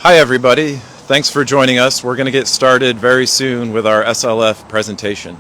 Hi everybody, thanks for joining us. We're going to get started very soon with our SLF presentation.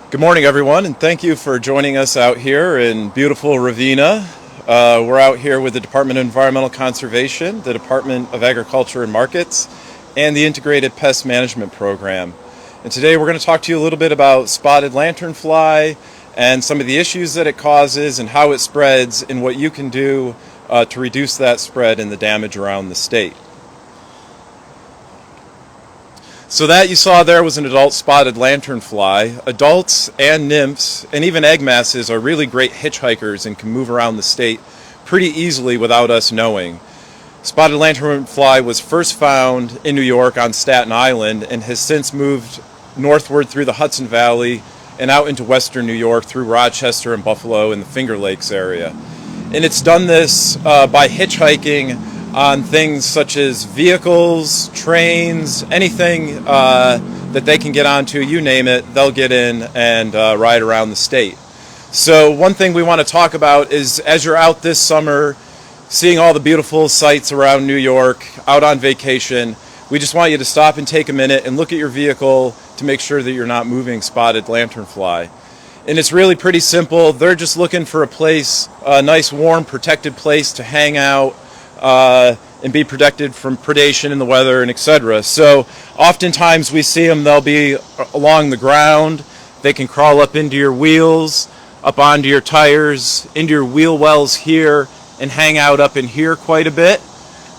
Good morning everyone, and thank you for joining us out here in beautiful Ravenna. We're out here with the Department of Environmental Conservation, the Department of Agriculture and Markets, and the Integrated Pest Management Program. And today we're going to talk to you a little bit about spotted lanternfly and some of the issues that it causes and how it spreads and what you can do to reduce that spread and the damage around the state. So that you saw there was an adult spotted lanternfly. Adults and nymphs and even egg masses are really great hitchhikers and can move around the state pretty easily without us knowing. Spotted lanternfly was first found in New York on Staten Island and has since moved northward through the Hudson Valley and out into western New York through Rochester and Buffalo and the Finger Lakes area. And it's done this by hitchhiking on things such as vehicles, trains, anything that they can get onto, you name it, they'll get in and ride around the state. So one thing we want to talk about is as you're out this summer, seeing all the beautiful sights around New York, out on vacation, we just want you to stop and take a minute and look at your vehicle to make sure that you're not moving spotted lanternfly. And it's really pretty simple. They're just looking for a place, a nice warm protected place to hang out, and be protected from predation in the weather and etc. So oftentimes we see them, they'll be along the ground, they can crawl up into your wheels, up onto your tires, into your wheel wells here, and hang out up in here quite a bit.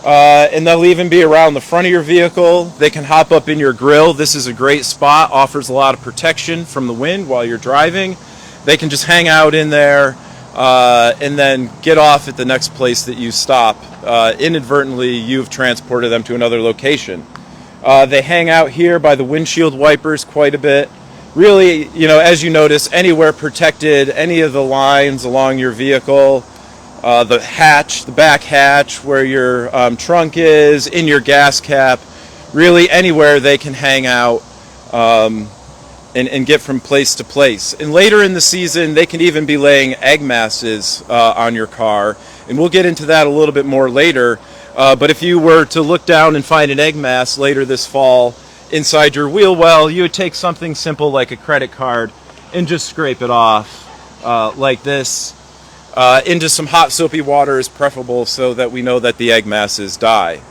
And they'll even be around the front of your vehicle. They can hop up in your grill. This is a great spot, offers a lot of protection from the wind while you're driving. They can just hang out in there and then get off at the next place that you stop. Inadvertently, you've transported them to another location. They hang out here by the windshield wipers quite a bit. Really, as you notice, anywhere protected, any of the lines along your vehicle, the hatch, the back hatch where your trunk is, in your gas cap, really anywhere they can hang out and get from place to place. And later in the season, they can even be laying egg masses on your car. And we'll get into that a little bit more later. But if you were to look down and find an egg mass later this fall inside your wheel well, you would take something simple like a credit card and just scrape it off like this. Into some hot soapy water is preferable so that we know that the egg masses die.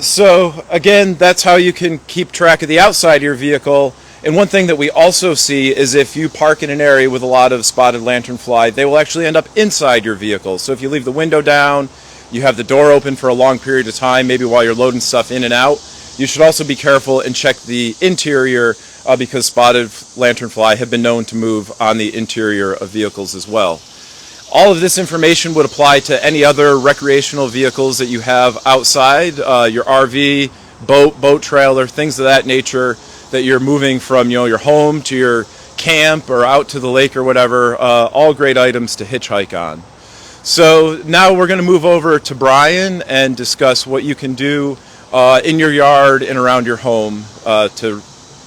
So again, that's how you can keep track of the outside of your vehicle. And one thing that we also see is if you park in an area with a lot of spotted lanternfly, they will actually end up inside your vehicle. So if you leave the window down, you have the door open for a long period of time, maybe while you're loading stuff in and out, you should also be careful and check the interior because spotted lanternfly have been known to move on the interior of vehicles as well. All of this information would apply to any other recreational vehicles that you have outside, your RV, boat trailer, things of that nature that you're moving from your home to your camp or out to the lake or whatever, all great items to hitchhike on. So now we're going to move over to Brian and discuss what you can do in your yard and around your home to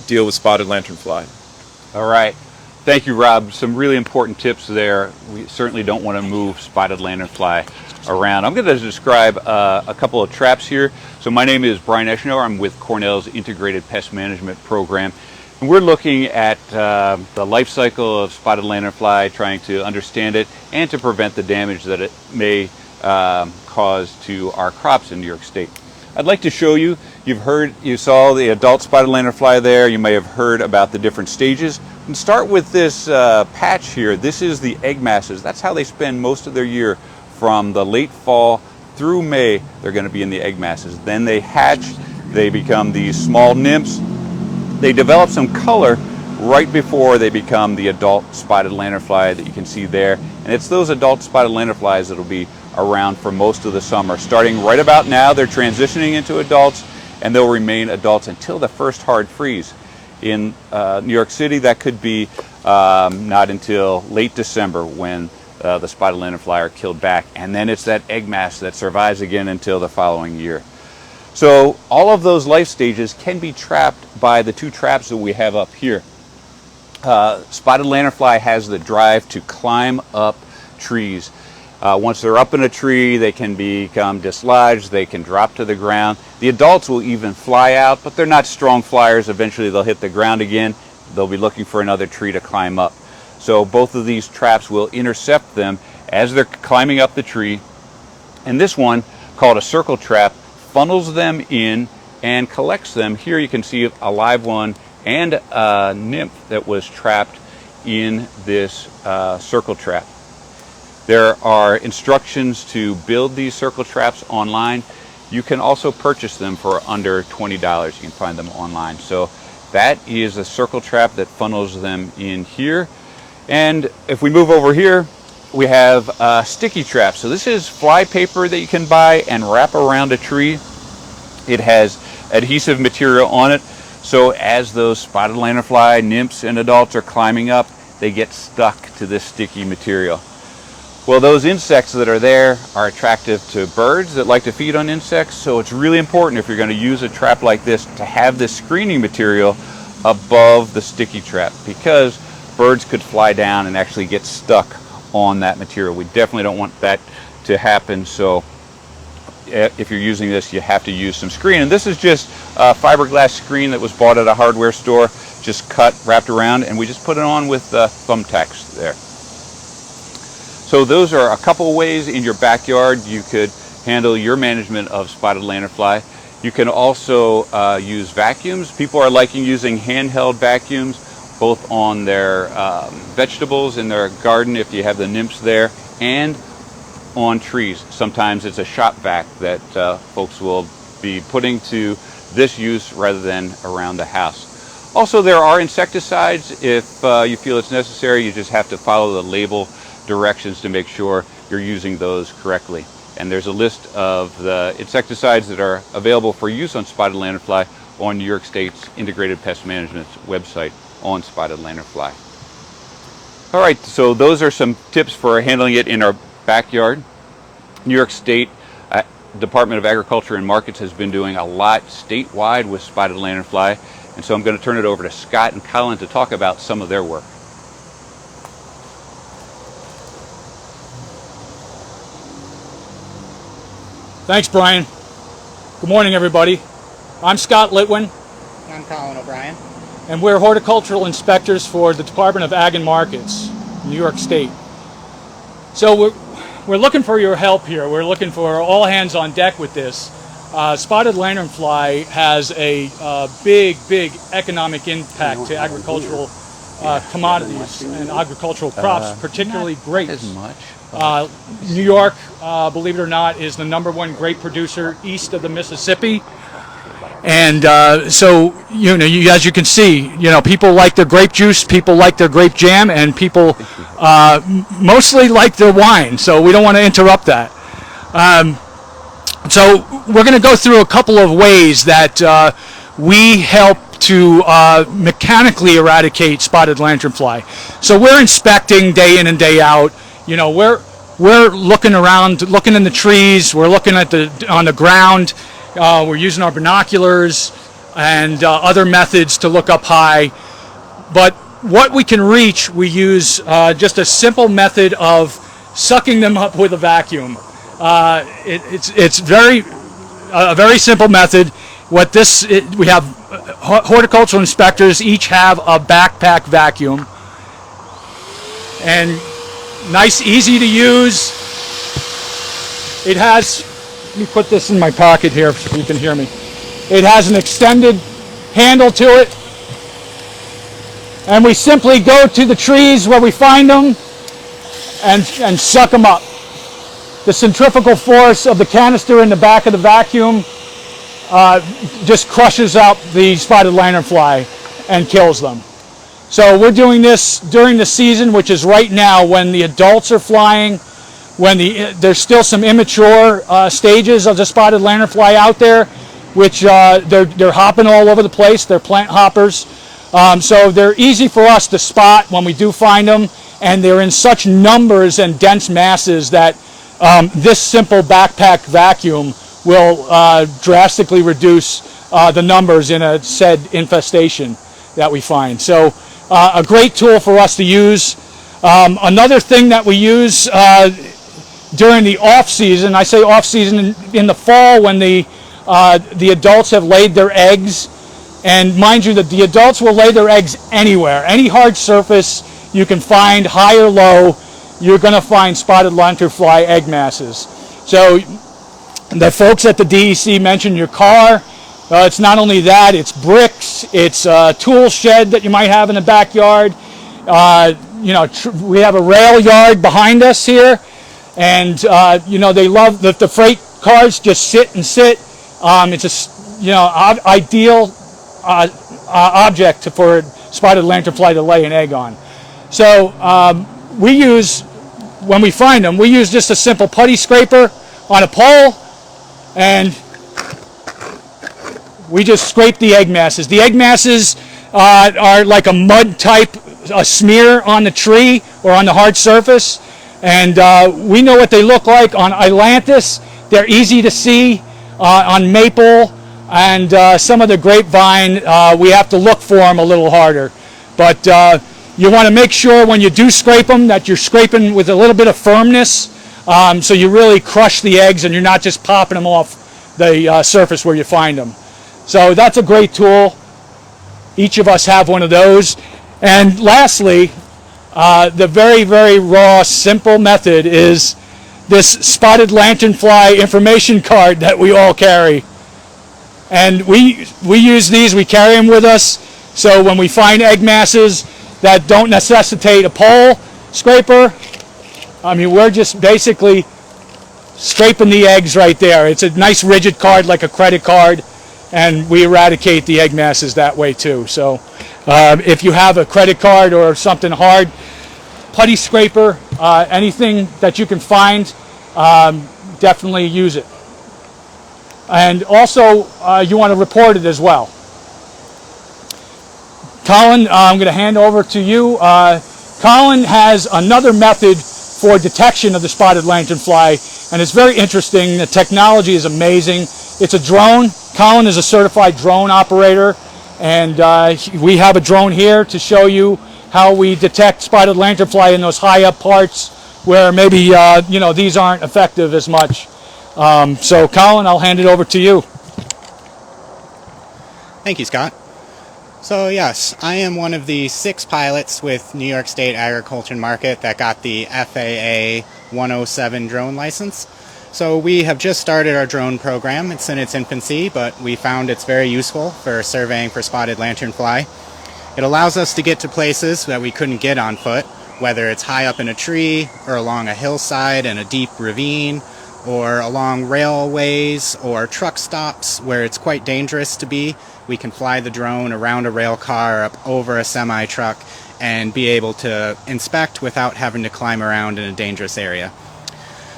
deal with spotted lanternfly. All right. Thank you, Rob. Some really important tips there. We certainly don't want to move spotted lanternfly around. I'm going to describe a couple of traps here. So my name is Brian Eschenauer. I'm with Cornell's Integrated Pest Management Program. And we're looking at the life cycle of spotted lanternfly, trying to understand it and to prevent the damage that it may cause to our crops in New York State. I'd like to show you You saw the adult spotted lanternfly there. You may have heard about the different stages. And start with this patch here. This is the egg masses. That's how they spend most of their year. From the late fall through May, they're going to be in the egg masses. Then they hatch. They become these small nymphs. They develop some color right before they become the adult spotted lanternfly that you can see there. And it's those adult spotted lanternflies that will be around for most of the summer. Starting right about now, they're transitioning into adults, and they'll remain adults until the first hard freeze. In New York City, that could be not until late December when the spotted lanternfly are killed back. And then it's that egg mass that survives again until the following year. So all of those life stages can be trapped by the two traps that we have up here. Spotted lanternfly has the drive to climb up trees. Once they're up in a tree, they can become dislodged, they can drop to the ground. The adults will even fly out, but they're not strong flyers. Eventually they'll hit the ground again. They'll be looking for another tree to climb up. So both of these traps will intercept them as they're climbing up the tree. And this one, called a circle trap, funnels them in and collects them. Here you can see a live one and a nymph that was trapped in this circle trap. There are instructions to build these circle traps online. You can also purchase them for under $20. You can find them online. So that is a circle trap that funnels them in here. And if we move over here, we have sticky traps. So this is fly paper that you can buy and wrap around a tree. It has adhesive material on it. So as those spotted lanternfly nymphs and adults are climbing up, they get stuck to this sticky material. Well, those insects that are there are attractive to birds that like to feed on insects, so it's really important if you're going to use a trap like this to have this screening material above the sticky trap, because birds could fly down and actually get stuck on that material. We definitely don't want that to happen, so if you're using this, you have to use some screen. And this is just a fiberglass screen that was bought at a hardware store, just cut, wrapped around, and we just put it on with thumbtacks there. So those are a couple ways in your backyard you could handle your management of spotted lanternfly. You can also use vacuums. People are liking using handheld vacuums, both on their vegetables in their garden if you have the nymphs there, and on trees. Sometimes it's a shop vac that folks will be putting to this use rather than around the house. Also, there are insecticides. If you feel it's necessary, you just have to follow the label directions to make sure you're using those correctly. And there's a list of the insecticides that are available for use on spotted lanternfly on New York State's Integrated Pest Management website on spotted lanternfly. All right, so those are some tips for handling it in our backyard. New York State Department of Agriculture and Markets has been doing a lot statewide with spotted lanternfly, and so I'm going to turn it over to Scott and Colin to talk about some of their work. Thanks, Brian. Good morning, everybody. I'm Scott Litwin. I'm Colin O'Brien. And we're horticultural inspectors for the Department of Ag and Markets, New York State. So we're looking for your help here. We're looking for all hands on deck with this. Spotted lanternfly has a big economic impact to agricultural commodities and agricultural crops, particularly grapes. As much. New York, believe it or not, is the #1 grape producer east of the Mississippi. And so, as you can see, people like their grape juice, people like their grape jam, and people mostly like their wine. So we don't want to interrupt that. So we're going to go through a couple of ways that we help to mechanically eradicate spotted lanternfly. So we're inspecting day in and day out. We're looking around, looking in the trees. We're looking on the ground. We're using our binoculars and other methods to look up high. But what we can reach, we use just a simple method of sucking them up with a vacuum. It's a very simple method. We have horticultural inspectors each have a backpack vacuum, and nice, easy to use. It has, let me put this in my pocket here so you can hear me. It has an extended handle to it. And we simply go to the trees where we find them and suck them up. The centrifugal force of the canister in the back of the vacuum just crushes out the spotted lanternfly and kills them. So we're doing this during the season, which is right now when the adults are flying, when there's still some immature stages of the spotted lanternfly out there, which they're hopping all over the place. They're plant hoppers. So they're easy for us to spot when we do find them, and they're in such numbers and dense masses that this simple backpack vacuum will drastically reduce the numbers in a said infestation that we find. So a great tool for us to use. Another thing that we use during the off season, I say off season in the fall when the adults have laid their eggs, and mind you that the adults will lay their eggs anywhere, any hard surface you can find, high or low, you're going to find spotted lanternfly egg masses. So the folks at the DEC mentioned your car. It's not only that, it's bricks, it's a tool shed that you might have in the backyard. We have a rail yard behind us here, and they love the freight cars just sit and sit. It's a ideal object for a spotted lanternfly to lay an egg on. So when we find them, we use just a simple putty scraper on a pole, and we just scrape the egg masses. The egg masses are like a mud type smear on the tree or on the hard surface, and we know what they look like on ailanthus. They're easy to see on maple, and some of the grapevine, we have to look for them a little harder. But you want to make sure when you do scrape them that you're scraping with a little bit of firmness, so you really crush the eggs and you're not just popping them off the surface where you find them. So that's a great tool. Each of us have one of those. And lastly, the very, very raw, simple method is this spotted lanternfly information card that we all carry. And we use these, we carry them with us, so when we find egg masses that don't necessitate a pole scraper, we're just basically scraping the eggs right there. It's a nice rigid card like a credit card, and we eradicate the egg masses that way too. So if you have a credit card or something hard, putty scraper, anything that you can find, definitely use it. And also, you want to report it as well. Colin, I'm going to hand over to you. Colin has another method for detection of the spotted lanternfly, and it's very interesting. The technology is amazing. It's a drone. Colin is a certified drone operator, and we have a drone here to show you how we detect spotted lanternfly in those high up parts where maybe these aren't effective as much. So Colin, I'll hand it over to you. Thank you, Scott. So yes, I am one of the 6 pilots with New York State Agriculture Market that got the FAA 107 drone license. So we have just started our drone program. It's in its infancy, but we found it's very useful for surveying for spotted lanternfly. It allows us to get to places that we couldn't get on foot, whether it's high up in a tree or along a hillside in a deep ravine, or along railways or truck stops where it's quite dangerous to be. We can fly the drone around a rail car, up over a semi-truck, and be able to inspect without having to climb around in a dangerous area.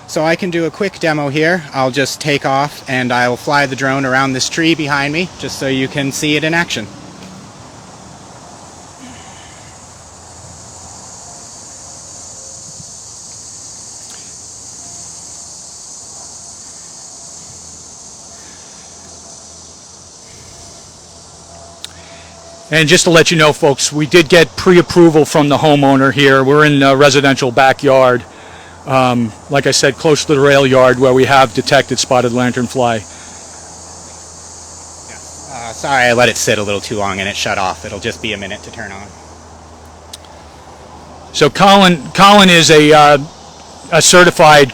So I can do a quick demo here. I'll just take off and I'll fly the drone around this tree behind me just so you can see it in action. And just to let you know, folks, we did get pre-approval from the homeowner here. We're in a residential backyard, like I said, close to the rail yard where we have detected spotted lanternfly. Sorry, I let it sit a little too long and it shut off. It'll just be a minute to turn on. So Colin is a certified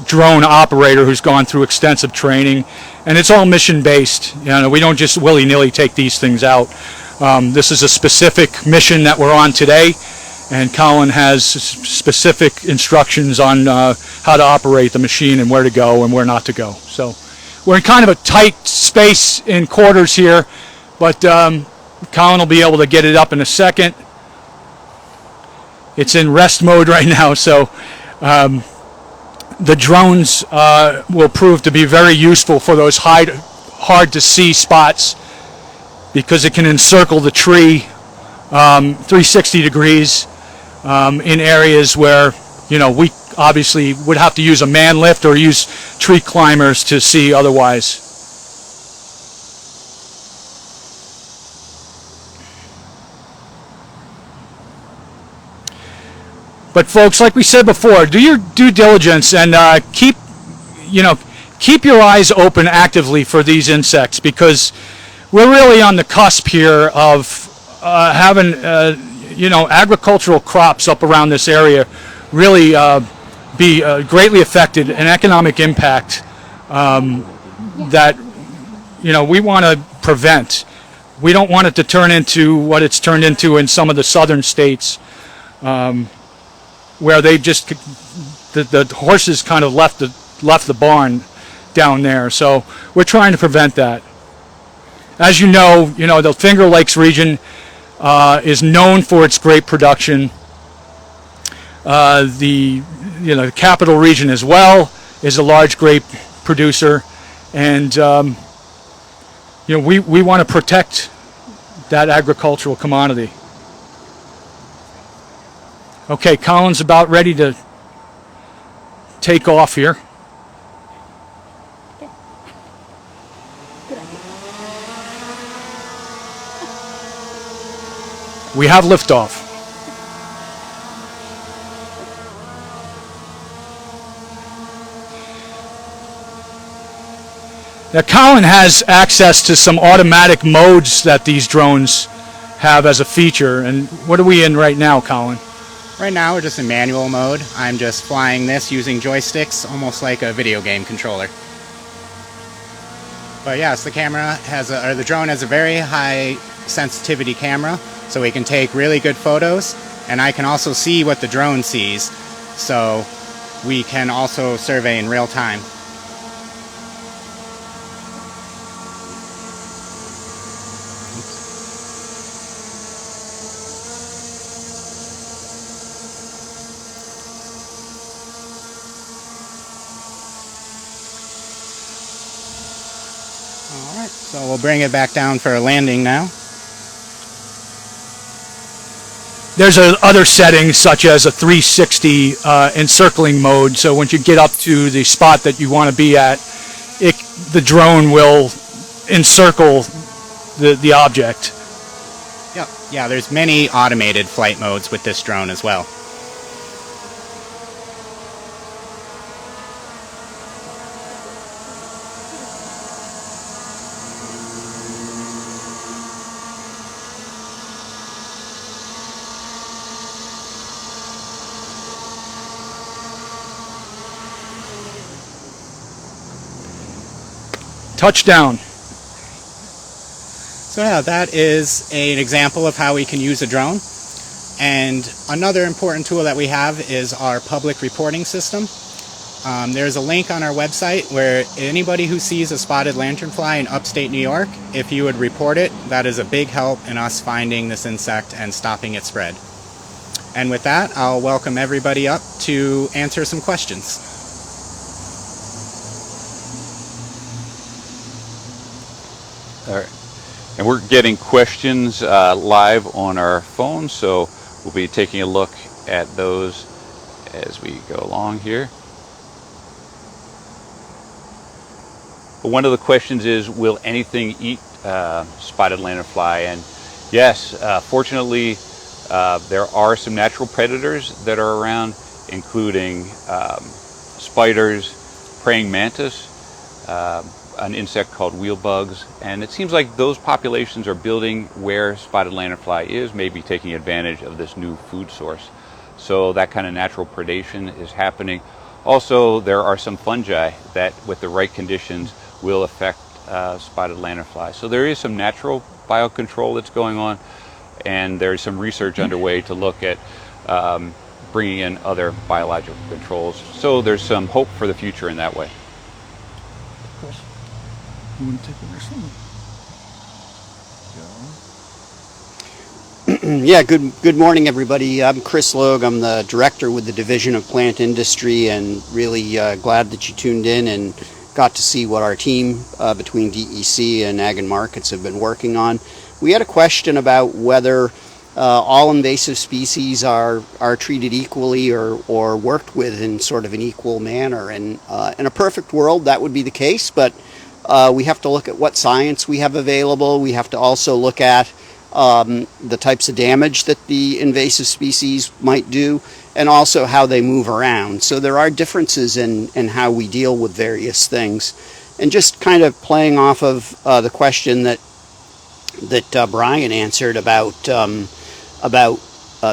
drone operator who's gone through extensive training, and it's all mission based. You know, we don't just willy-nilly take these things out. This is a specific mission that we're on today, and Colin has specific instructions on how to operate the machine and where to go and where not to go. So we're in kind of a tight space in quarters here, but Colin will be able to get it up in a second. It's in rest mode right now, so the drones will prove to be very useful for those hard to see spots, because it can encircle the tree 360 degrees in areas where, you know, we obviously would have to use a man lift or use tree climbers to see otherwise. But folks, like we said before, do your due diligence and keep your eyes open actively for these insects, because we're really on the cusp here of having agricultural crops up around this area really be greatly affected, an economic impact that we want to prevent. We don't want it to turn into what it's turned into in some of the southern states, where they just the horses kind of left the barn down there. So we're trying to prevent that. As you know, the Finger Lakes region is known for its grape production. The Capital region as well is a large grape producer, and we want to protect that agricultural commodity. Okay, Colin's about ready to take off here. We have liftoff. Now, Colin has access to some automatic modes that these drones have as a feature. And what are we in right now, Colin? Right now we're just in manual mode. I'm just flying this using joysticks, almost like a video game controller. But yes, the drone has a very high sensitivity camera, so we can take really good photos, and I can also see what the drone sees, so we can also survey in real time. Alright, so we'll bring it back down for a landing now. There's other settings, such as a 360 encircling mode, so once you get up to the spot that you want to be at, the drone will encircle the object. Yeah, there's many automated flight modes with this drone as well. Touchdown. So yeah, that is an example of how we can use a drone. And another important tool that we have is our public reporting system. There's a link on our website where anybody who sees a spotted lanternfly in upstate New York, if you would report it, that is a big help in us finding this insect and stopping its spread. And with that, I'll welcome everybody up to answer some questions. All right. And we're getting questions live on our phone, so we'll be taking a look at those as we go along here. But one of the questions is, will anything eat spotted lanternfly? And yes, fortunately, there are some natural predators that are around, including spiders, praying mantis, an insect called wheelbugs, and it seems like those populations are building where spotted lanternfly is, maybe taking advantage of this new food source. So that kind of natural predation is happening. Also, there are some fungi that, with the right conditions, will affect spotted lanternfly. So there is some natural biocontrol that's going on, and there's some research underway to look at bringing in other biological controls. So there's some hope for the future in that way. Chris, you want to take the next one? Yeah, good morning, everybody. I'm Chris Logue. I'm the director with the Division of Plant Industry, and really glad that you tuned in and got to see what our team between DEC and Ag and Markets have been working on. We had a question about whether all invasive species are treated equally or worked with in sort of an equal manner. And in a perfect world, that would be the case, but we have to look at what science we have available. We have to also look at the types of damage that the invasive species might do, and also how they move around. So there are differences in how we deal with various things. And just kind of playing off of the question that Brian answered about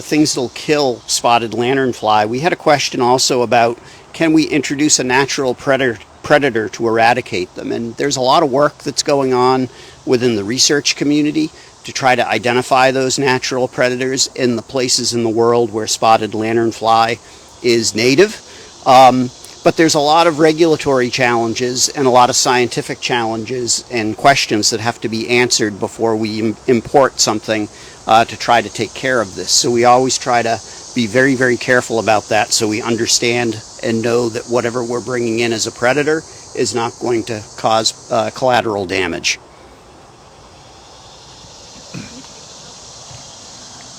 things that'll kill spotted lanternfly, we had a question also about, can we introduce a natural predator to eradicate them? And there's a lot of work that's going on within the research community to try to identify those natural predators in the places in the world where spotted lanternfly is native. But there's a lot of regulatory challenges and a lot of scientific challenges and questions that have to be answered before we import something to try to take care of this. So we always try to be very, very careful about that, so we understand and know that whatever we're bringing in as a predator is not going to cause collateral damage.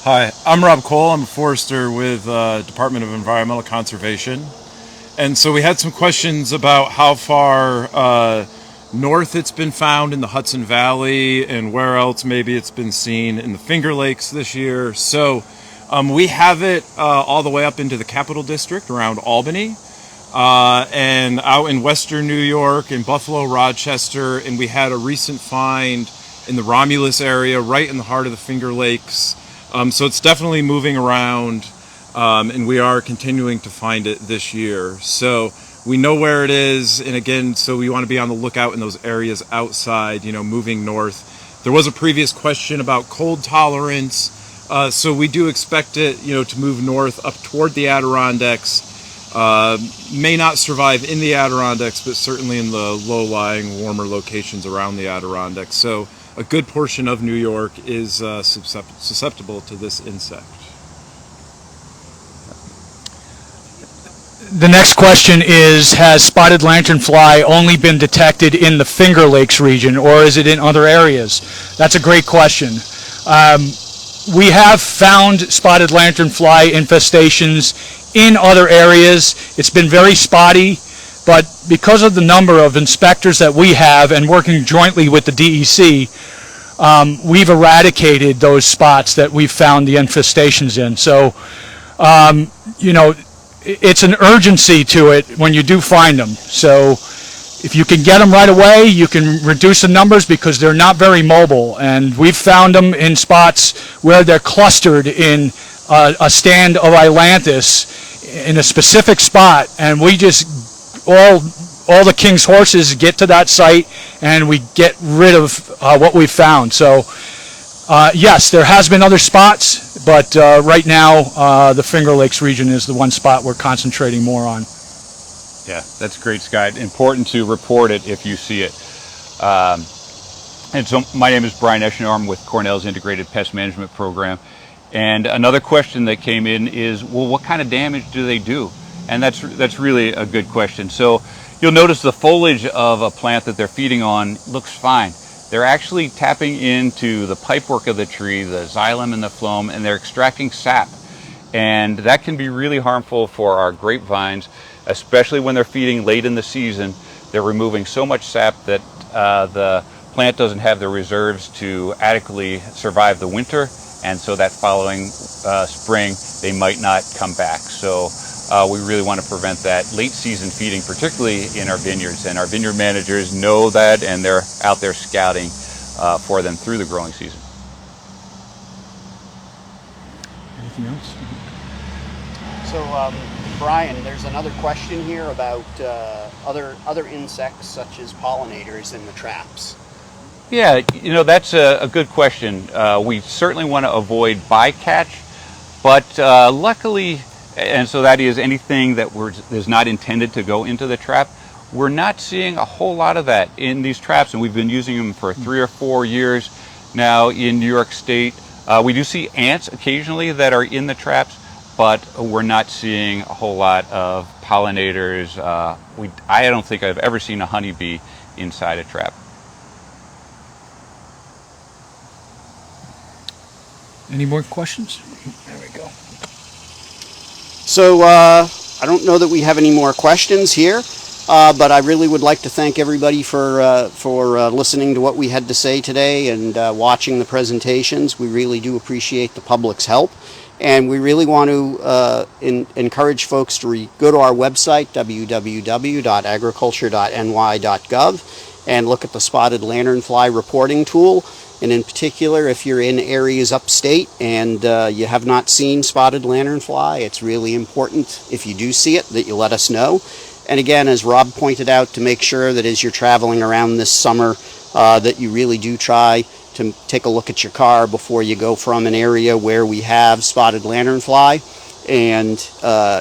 Hi, I'm Rob Cole. I'm a forester with Department of Environmental Conservation. And so we had some questions about how far north it's been found in the Hudson Valley and where else maybe it's been seen in the Finger Lakes this year. So we have it all the way up into the Capital District around Albany and out in western New York in Buffalo, Rochester, and we had a recent find in the Romulus area right in the heart of the Finger Lakes. So it's definitely moving around, and we are continuing to find it this year. So we know where it is, and again, so we want to be on the lookout in those areas outside, moving north. There was a previous question about cold tolerance, so we do expect it, to move north up toward the Adirondacks. May not survive in the Adirondacks, but certainly in the low-lying, warmer locations around the Adirondacks. So a good portion of New York is susceptible to this insect. The next question is, has spotted lanternfly only been detected in the Finger Lakes region, or is it in other areas? That's a great question. We have found spotted lanternfly infestations in other areas. It's been very spotty, but because of the number of inspectors that we have and working jointly with the DEC, we've eradicated those spots that we've found the infestations in. So, it's an urgency to it when you do find them. So if you can get them right away, you can reduce the numbers because they're not very mobile. And we've found them in spots where they're clustered in a stand of Ailanthus in a specific spot, and we just all the king's horses get to that site and we get rid of what we've found. So yes, there has been other spots, but right now the Finger Lakes region is the one spot we're concentrating more on. Yeah, that's great, Scott. Important to report it if you see it. And so my name is Brian Eschenor. I'm with Cornell's Integrated Pest Management Program. And another question that came in is, well, what kind of damage do they do? And that's really a good question. So you'll notice the foliage of a plant that they're feeding on looks fine. They're actually tapping into the pipework of the tree, the xylem and the phloem, and they're extracting sap. And that can be really harmful for our grapevines, especially when they're feeding late in the season. They're removing so much sap that the plant doesn't have the reserves to adequately survive the winter, and so that following spring they might not come back. So we really want to prevent that late season feeding, particularly in our vineyards, and our vineyard managers know that, and they're out there scouting for them through the growing season. Anything else? So, Brian, there's another question here about other insects such as pollinators in the traps. Yeah, you know, that's a good question. We certainly want to avoid bycatch, but luckily, and so that is anything that is not intended to go into the trap, we're not seeing a whole lot of that in these traps, and we've been using them for 3 or 4 years now in New York State. We do see ants occasionally that are in the traps, but we're not seeing a whole lot of pollinators. I don't think I've ever seen a honeybee inside a trap. Any more questions? There we go. So, I don't know that we have any more questions here, but I really would like to thank everybody for listening to what we had to say today and watching the presentations. We really do appreciate the public's help, and we really want to encourage folks to go to our website, www.agriculture.ny.gov, and look at the Spotted Lanternfly reporting tool. And in particular, if you're in areas upstate and you have not seen spotted lanternfly, it's really important, if you do see it, that you let us know. And again, as Rob pointed out, to make sure that as you're traveling around this summer, that you really do try to take a look at your car before you go from an area where we have spotted lanternfly and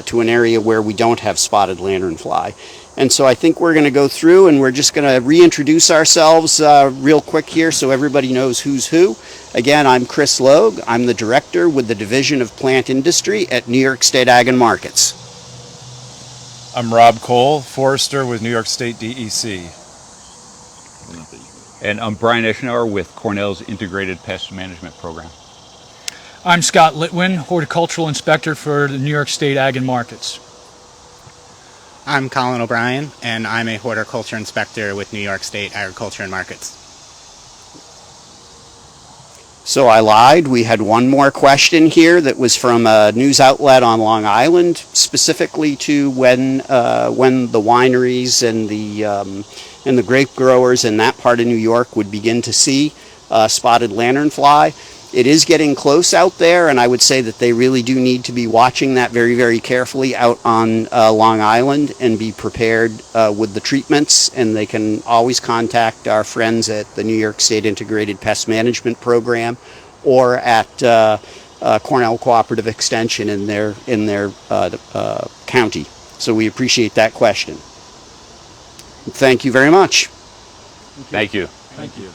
to an area where we don't have spotted lanternfly. And so I think we're going to go through and we're just going to reintroduce ourselves real quick here so everybody knows who's who. Again, I'm Chris Logue. I'm the director with the Division of Plant Industry at New York State Ag and Markets. I'm Rob Cole, forester with New York State DEC. And I'm Brian Eschenauer with Cornell's Integrated Pest Management Program. I'm Scott Litwin, Horticultural Inspector for the New York State Ag and Markets. I'm Colin O'Brien, and I'm a horticulture inspector with New York State Agriculture and Markets. So I lied. We had one more question here that was from a news outlet on Long Island, specifically to when the wineries and the grape growers in that part of New York would begin to see spotted lanternfly. It is getting close out there, and I would say that they really do need to be watching that very, very carefully out on Long Island and be prepared with the treatments. And they can always contact our friends at the New York State Integrated Pest Management Program or at Cornell Cooperative Extension in their county. So we appreciate that question. Thank you very much. Thank you. Thank you.